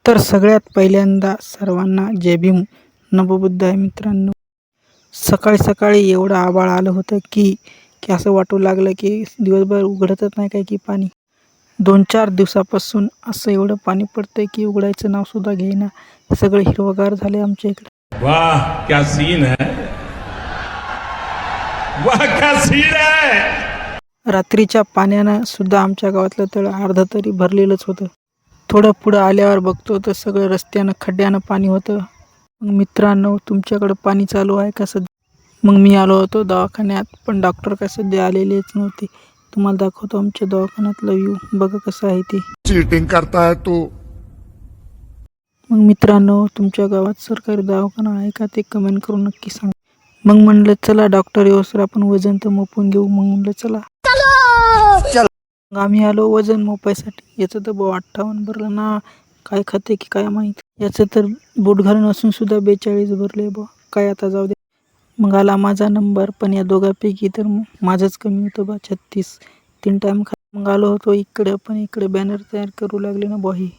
तर सगळ्यात पहिल्यांदा सर्वांना जय भीम. नवबुद्ध आहे मित्रांनो. सकाळी सकाळी एवढं आभाळ आलं होतं की की असं वाटू लागलं की दिवसभर उघडतच नाही काय की पाणी. 2-4 दिवसापासून असं एवढं पाणी पडतंय की उघडायचं नावसुद्धा घेईना. सगळं हिरवंगार झालंय आमच्या इकडं. वाह क्या सीन है, वाह क्या सीन है. रात्रीच्या पाण्यानं सुद्धा आमच्या गावातलं तळ अर्ध तरी भरलेलंच होतं. थोडं पुढं आल्यावर बघतो तर सगळं रस्त्यानं खड्ड्यानं पाणी होतं. मग मित्रांनो, तुमच्याकडं पाणी चालू आहे का सध्या? मग मी आलो होतो दवाखान्यात, पण डॉक्टर काय सध्या आलेलेच नव्हते. तुम्हाला दाखवतो आमच्या दवाखान्यातला व्ह्यू, बघा कसं आहे ते. चीटिंग करता है तू. मग मित्रांनो, तुमच्या गावात सरकारी दवाखाना आहे का ते कमेंट करून नक्की सांगा. मग म्हणलं चला डॉक्टर येऊसर आपण वजन तर मोपून घेऊ. मग म्हणलं चला. मग आम्ही आलो वजन मोपायसाठी. याचं तर 58 भरलं ना, काय खाते की काय माहीत. याचं तर बोट घालून असून सुद्धा 42 भरले बा. काय आता जाऊ दे. मग आला माझा नंबर, पण या दोघांपैकी तर माझंच कमी होतं बा, 36. 3 टाईम खा. मग आलो होतो इकडे, पण इकडे बॅनर तयार करू लागले ना बॉही.